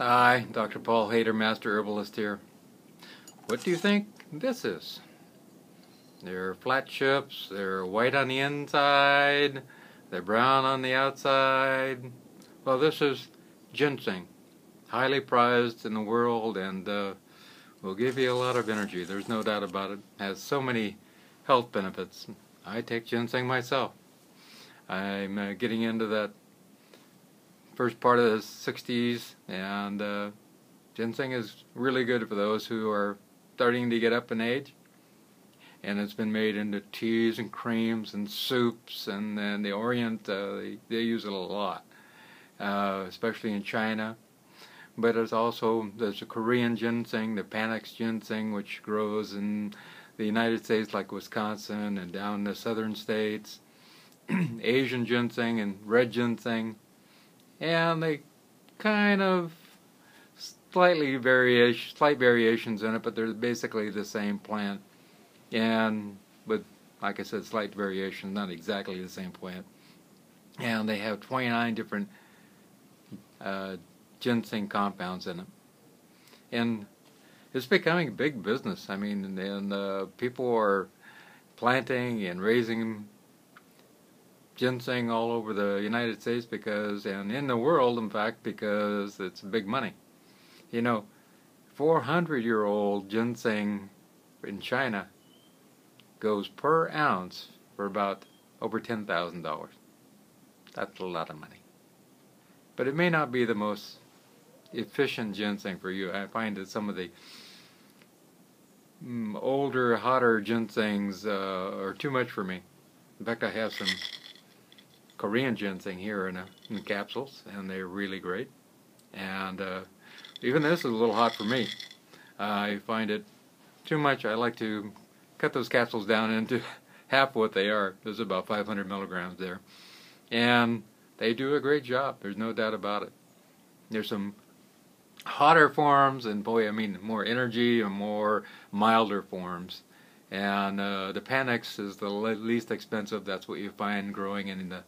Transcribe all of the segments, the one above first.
Hi, Dr. Paul Haider, Master Herbalist here. What do you think this is? They're flat chips, they're white on the inside, they're brown on the outside. Well, this is ginseng, highly prized in the world, and will give you a lot of energy. There's no doubt about it. It has so many health benefits. I take ginseng myself. I'm getting into that first part of the 60s, and ginseng is really good for those who are starting to get up in age. And it's been made into teas and creams and soups, and then the Orient, they use it a lot, especially in China. But there's a Korean ginseng, the Panax ginseng, which grows in the United States like Wisconsin and down the southern states. Asian ginseng and red ginseng. And they kind of slight variations in it, but they're basically the same plant. And with, like I said, slight variations, not exactly the same plant. And they have 29 different ginseng compounds in it. And it's becoming a big business. I mean, and people are planting and raising ginseng all over the United States and in the world, in fact, because it's big money. You know, 400-year-old ginseng in China goes per ounce for about over $10,000. That's a lot of money. But it may not be the most efficient ginseng for you. I find that some of the older, hotter ginsengs are too much for me. In fact, I have some Korean ginseng here in capsules, and they're really great. And even this is a little hot for me. I find it too much. I like to cut those capsules down into half what they are. There's about 500 milligrams there. And they do a great job. There's no doubt about it. There's some hotter forms, and boy, I mean, more energy and more milder forms. And the Panax is the least expensive. That's what you find growing in the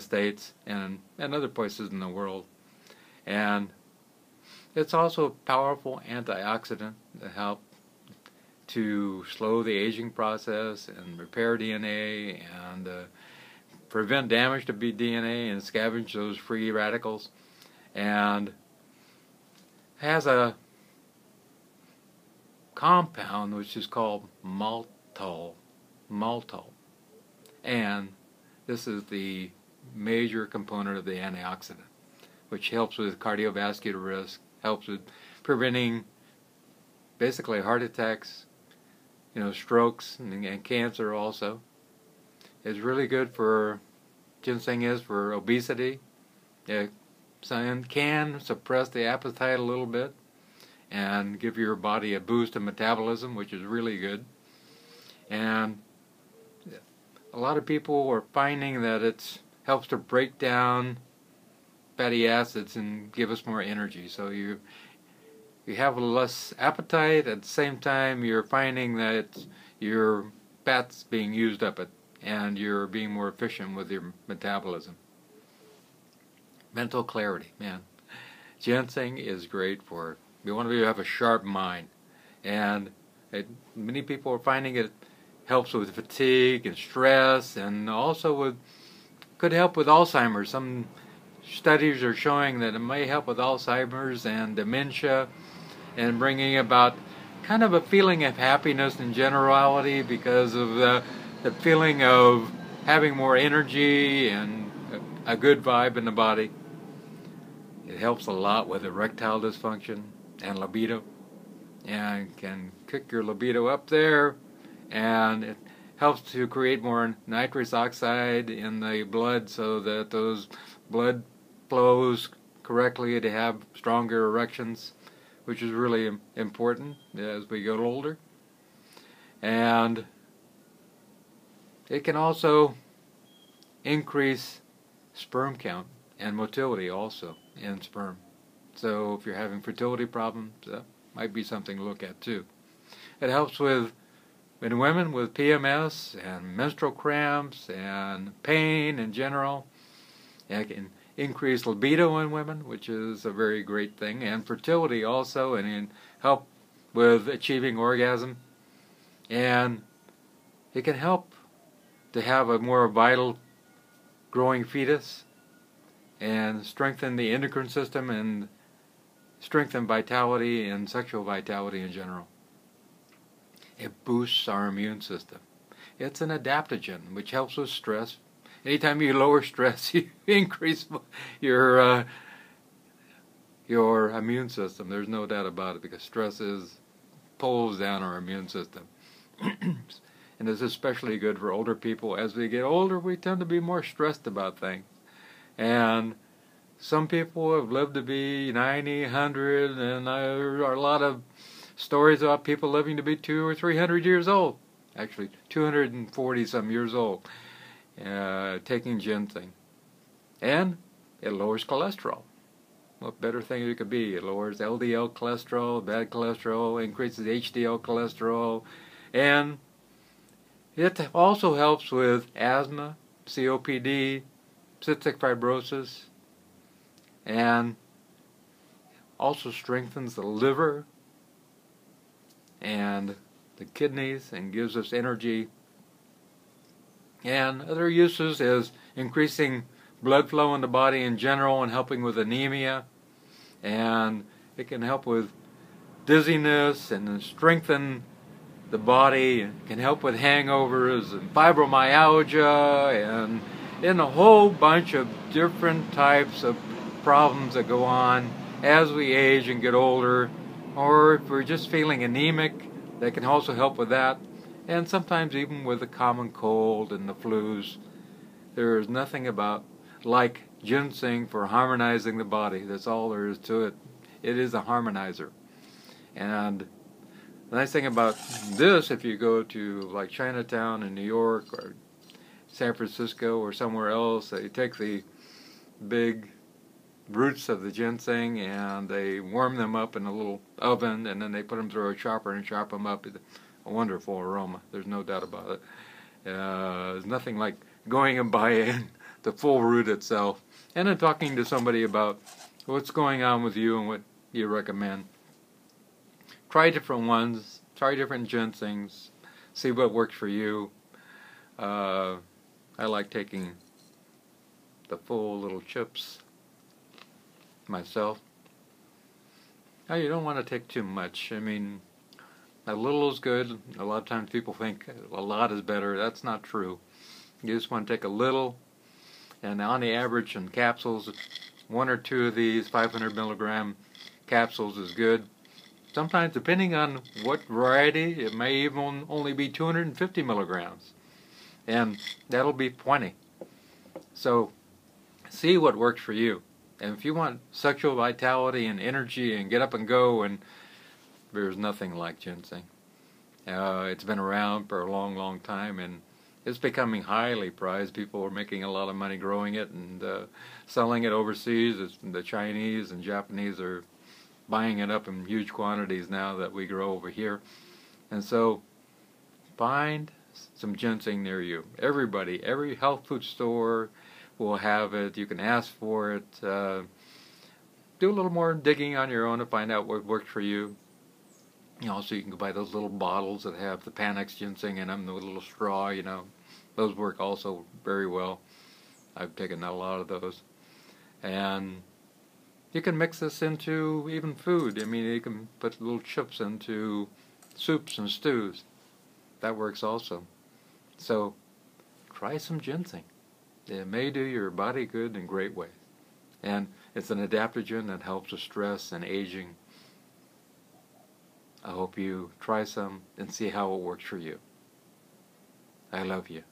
States and other places in the world. And it's also a powerful antioxidant that helps to slow the aging process and repair DNA and prevent damage to DNA and scavenge those free radicals. And has a compound which is called maltol. And this is the major component of the antioxidant, which helps with cardiovascular risk, helps with preventing basically heart attacks, strokes and cancer also. It's really good for, ginseng is for obesity. It can suppress the appetite a little bit and give your body a boost in metabolism, which is really good. And a lot of people are finding that it helps to break down fatty acids and give us more energy. So you have less appetite. At the same time, you're finding that your fat's being used up, and you're being more efficient with your metabolism. Mental clarity, man. Ginseng is great for it. You want to have a sharp mind, and many people are finding it helps with fatigue and stress, and also could help with Alzheimer's. Some studies are showing that it may help with Alzheimer's and dementia, and bringing about kind of a feeling of happiness in generality because of the feeling of having more energy and a good vibe in the body. It helps a lot with erectile dysfunction and libido, and can kick your libido up there, and it helps to create more nitrous oxide in the blood so that those blood flows correctly to have stronger erections, which is really important as we get older. And it can also increase sperm count and motility also in sperm. So if you're having fertility problems, that might be something to look at too. It helps in women with PMS and menstrual cramps and pain in general. It can increase libido in women, which is a very great thing, and fertility also, and help with achieving orgasm. And it can help to have a more vital growing fetus and strengthen the endocrine system and strengthen vitality and sexual vitality in general. It boosts our immune system. It's an adaptogen, which helps with stress. Anytime you lower stress, you increase your immune system. There's no doubt about it, because stress pulls down our immune system. And it's especially good for older people. As we get older, we tend to be more stressed about things. And some people have lived to be 90, 100, and there are a lot of stories about people living to be 200 or 300 years old. Actually, 240 some years old, taking ginseng. And it lowers cholesterol. What better thing it could be? It lowers LDL cholesterol, bad cholesterol, increases HDL cholesterol, and it also helps with asthma, COPD, cystic fibrosis, and also strengthens the liver and the kidneys and gives us energy. And other uses is increasing blood flow in the body in general and helping with anemia. And it can help with dizziness and strengthen the body. It can help with hangovers and fibromyalgia and a whole bunch of different types of problems that go on as we age and get older. Or if we're just feeling anemic, they can also help with that. And sometimes even with the common cold and the flus. There is nothing like ginseng for harmonizing the body. That's all there is to it. It is a harmonizer. And the nice thing about this, if you go to like Chinatown in New York or San Francisco or somewhere else, they take the big roots of the ginseng and they warm them up in a little oven, and then they put them through a chopper and chop them up. It's a wonderful aroma. There's no doubt about it. There's nothing like going and buying the full root itself and then talking to somebody about what's going on with you and what you recommend. Try different ones. Try different ginsengs. See what works for you. I like taking the full little chips myself. Now, you don't want to take too much. I mean, a little is good. A lot of times people think a lot is better. That's not true. You just want to take a little, and on the average in capsules, 1 or 2 of these 500 milligram capsules is good. Sometimes, depending on what variety, it may even only be 250 milligrams, and that'll be plenty. So see what works for you. And if you want sexual vitality and energy and get up and go, and there's nothing like ginseng. It's been around for a long, long time, and it's becoming highly prized. People are making a lot of money growing it and selling it overseas. The Chinese and Japanese are buying it up in huge quantities now that we grow over here. And so find some ginseng near you. Everybody, every health food store will have it. You can ask for it. Do a little more digging on your own to find out what works for you. Also, you can go buy those little bottles that have the Panax ginseng in them, the little straw, you know. Those work also very well. I've taken a lot of those. And you can mix this into even food. I mean, you can put little chips into soups and stews. That works also. So try some ginseng. It may do your body good in great ways. And it's an adaptogen that helps with stress and aging. I hope you try some and see how it works for you. I love you.